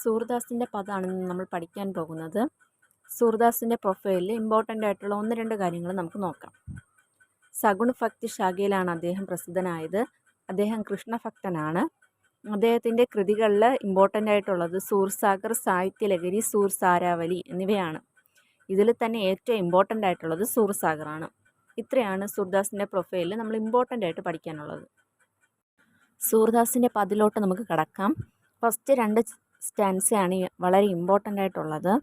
സൂർദാസിൻ്റെ പദമാണ് നമ്മൾ പഠിക്കാൻ പോകുന്നത്. സൂർദാസിൻ്റെ പ്രൊഫൈലിൽ ഇമ്പോർട്ടൻ്റ് ആയിട്ടുള്ള 1-2 കാര്യങ്ങൾ നമുക്ക് നോക്കാം. സഗുണഭക്തി ശാഖയിലാണ് അദ്ദേഹം പ്രസിദ്ധനായത്. അദ്ദേഹം കൃഷ്ണഭക്തനാണ്. അദ്ദേഹത്തിൻ്റെ കൃതികളിൽ ഇമ്പോർട്ടൻ്റ് ആയിട്ടുള്ളത് സൂർസാഗർ, സാഹിത്യലഹരി, സൂർസാരാവലി എന്നിവയാണ്. ഇതിൽ തന്നെ ഏറ്റവും ഇമ്പോർട്ടൻ്റ് ആയിട്ടുള്ളത് സൂർസാഗറാണ്. ഇത്രയാണ് സൂർദാസിൻ്റെ പ്രൊഫൈലിൽ നമ്മൾ ഇമ്പോർട്ടൻ്റ് ആയിട്ട് പഠിക്കാനുള്ളത്. സൂർദാസിൻ്റെ പദിലോട്ട് നമുക്ക് കടക്കാം. ഫസ്റ്റ് 2 സ്റ്റാൻസയാണ് വളരെ ഇമ്പോർട്ടൻ്റ് ആയിട്ടുള്ളത്.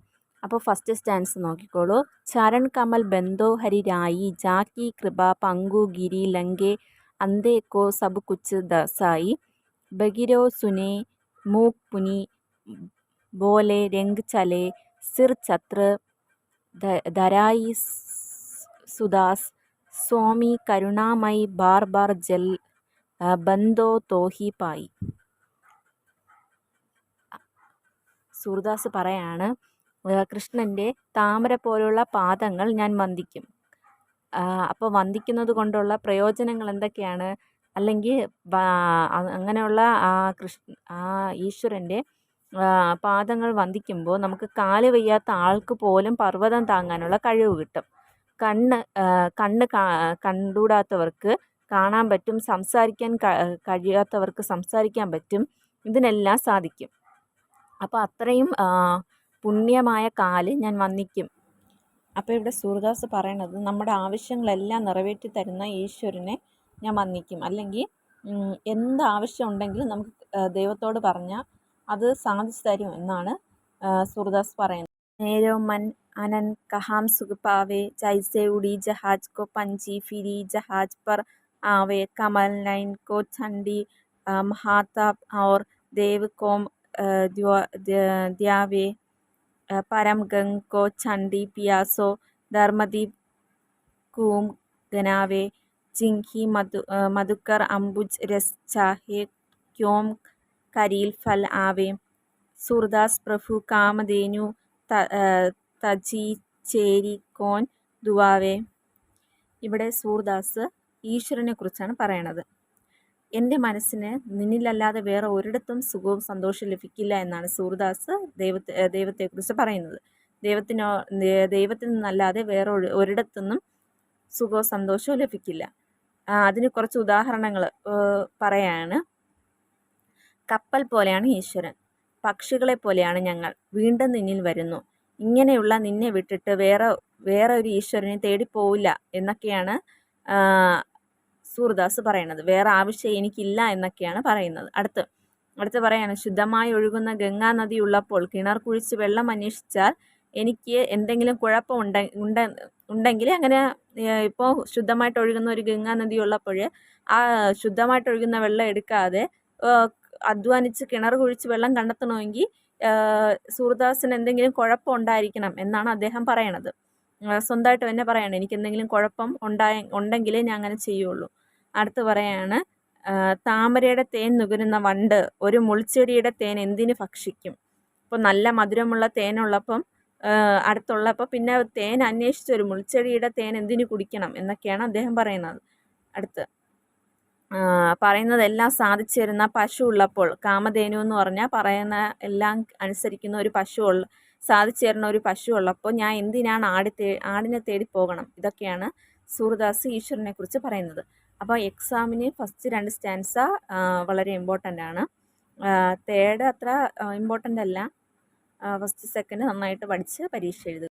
അപ്പോൾ ഫസ്റ്റ് സ്റ്റാൻസ് നോക്കിക്കോളൂ. ചരൺ കമൽ ബന്ധോ ഹരി രായി, ജാക്കി കൃപ പങ്കു ഗിരി ലങ്കെ, അന്തേ കോ സബ് കുച്ച് ദസായി, ബഗിരോ സുനെ മൂക് പുനി, ബോലെ രംഗ് ചലെ, സിർ ഛത്ര ധരായി സുദാസ്, സ്വാമി കരുണാമയി ബാർ ബാർ ജൽ ബന്ധോ തോഹി പായി. സൂർദാസ് പറയാണ്, കൃഷ്ണൻ്റെ താമര പോലുള്ള പാദങ്ങൾ ഞാൻ വന്ദിക്കും. അപ്പോൾ വന്ദിക്കുന്നത് കൊണ്ടുള്ള പ്രയോജനങ്ങൾ എന്തൊക്കെയാണ്? അല്ലെങ്കിൽ അങ്ങനെയുള്ള ഈശ്വരൻ്റെ പാദങ്ങൾ വന്ദിക്കുമ്പോൾ നമുക്ക് കാല് വയ്യാത്ത ആൾക്ക് പോലും പർവ്വതം താങ്ങാനുള്ള കഴിവ് കിട്ടും. കണ്ണ് കണ്ടുകൂടാത്തവർക്ക് കാണാൻ പറ്റും, സംസാരിക്കാൻ കഴിയാത്തവർക്ക് സംസാരിക്കാൻ പറ്റും, ഇതിനെല്ലാം സാധിക്കും. അപ്പോൾ അത്രയും പുണ്യമായ കാല് ഞാൻ വന്ദിക്കും. അപ്പോൾ ഇവിടെ സൂർദാസ് പറയണത് നമ്മുടെ ആവശ്യങ്ങളെല്ലാം നിറവേറ്റി തരുന്ന ഈശ്വരനെ ഞാൻ വന്ദിക്കും. അല്ലെങ്കിൽ എന്താവശ്യം ഉണ്ടെങ്കിലും നമുക്ക് ദൈവത്തോട് പറഞ്ഞാൽ അത് സാധിച്ചു തരും എന്നാണ് സൂർദാസ് പറയുന്നത്. നേരോ മൻ അനൻ കഹാം സുഖ പാവേ, ജൈസെ ഉടി ജഹാജ് കോ പഞ്ചി ഫിരി ജഹാജ് पर आवे, कमल नयन को ठंडी महाताप और देव कोम द्यावे, परम गंग को चंडी पियासो, धर्मदीप कूम गनावे, जिंघी मधुकर अम्बुज रस चाहे, क्यों करील फल आवे, सूरदास प्रभु कामधेनु तजी ചേരി കോൻ ദുവാവേ. ഇവിടെ സൂർദാസ് ഈശ്വരനെ കുറിച്ചാണ് പറയണത്. എൻ്റെ മനസ്സിന് നിന്നിലല്ലാതെ വേറെ ഒരിടത്തും സുഖവും സന്തോഷവും ലഭിക്കില്ല എന്നാണ് സൂർദാസ് ദൈവത്തെക്കുറിച്ച് പറയുന്നത്. ദൈവത്തിൽ നിന്നല്ലാതെ വേറെ ഒരിടത്തുനിന്നും സുഖവും സന്തോഷവും ലഭിക്കില്ല. അതിന് കുറച്ച് ഉദാഹരണങ്ങൾ പറയാണ്. കപ്പൽ പോലെയാണ് ഈശ്വരൻ, പക്ഷികളെ പോലെയാണ് ഞങ്ങൾ, വീണ്ടും നിന്നിൽ വരുന്നു. ഇങ്ങനെയുള്ള നിന്നെ വിട്ടിട്ട് വേറെ ഒരു ഈശ്വരനെ തേടിപ്പോവില്ല എന്നൊക്കെയാണ് സൂർദാസ് പറയുന്നത്. വേറെ ആവശ്യം എനിക്കില്ല എന്നൊക്കെയാണ് പറയുന്നത്. അടുത്ത് പറയാണ്, ശുദ്ധമായി ഒഴുകുന്ന ഗംഗാ നദി ഉള്ളപ്പോൾ കിണർ കുഴിച്ച് വെള്ളം അന്വേഷിച്ചാൽ എനിക്ക് എന്തെങ്കിലും കുഴപ്പം ഉണ്ടെങ്കിൽ അങ്ങനെ ഇപ്പോൾ ശുദ്ധമായിട്ട് ഒഴുകുന്ന ഒരു ഗംഗാ നദി ഉള്ളപ്പോൾ ആ ശുദ്ധമായിട്ട് ഒഴുകുന്ന വെള്ളം എടുക്കാതെ അധ്വാനിച്ച് കിണർ കുഴിച്ച് വെള്ളം കണ്ടെത്തണമെങ്കിൽ സൂർദാസിന് എന്തെങ്കിലും കുഴപ്പം ഉണ്ടായിരിക്കണം എന്നാണ് അദ്ദേഹം പറയണത്. സ്വന്തമായിട്ട് തന്നെ പറയണം, എനിക്ക് എന്തെങ്കിലും കുഴപ്പം ഉണ്ടെങ്കിലേ ഞാൻ അങ്ങനെ ചെയ്യുള്ളൂ. അടുത്ത് പറയാണ്, താമരയുടെ തേൻ നുകരുന്ന വണ്ട് ഒരു മുൾച്ചെടിയുടെ തേൻ എന്തിന് ഭക്ഷിക്കും? ഇപ്പോൾ നല്ല മധുരമുള്ള തേനുള്ളപ്പം അടുത്തുള്ളപ്പോൾ പിന്നെ തേൻ അന്വേഷിച്ച് ഒരു മുൾച്ചെടിയുടെ തേൻ എന്തിന് കുടിക്കണം എന്നൊക്കെയാണ് അദ്ദേഹം പറയുന്നത്. അടുത്ത് പറയുന്നതെല്ലാം സാധിച്ചു തരുന്ന പശു ഉള്ളപ്പോൾ, കാമധേനു എന്ന് പറഞ്ഞാൽ പറയുന്ന എല്ലാം അനുസരിക്കുന്ന ഒരു സാധിച്ചു തരുന്ന ഒരു പശു ഉള്ളപ്പോൾ ഞാൻ എന്തിനാണ് ആടിനെ തേടി പോകണം? ഇതൊക്കെയാണ് സൂർദാസ് ഈശ്വരനെ കുറിച്ച് പറയുന്നത്. അപ്പോൾ എക്സാമിന് ഫസ്റ്റ് 2 സ്റ്റാൻസ വളരെ ഇമ്പോർട്ടൻ്റ് ആണ്. തേർഡ് അത്ര ഇമ്പോർട്ടൻ്റ് അല്ല. ഫസ്റ്റ് സെക്കൻഡ് നന്നായിട്ട് പഠിച്ച് പരീക്ഷ എഴുതുക.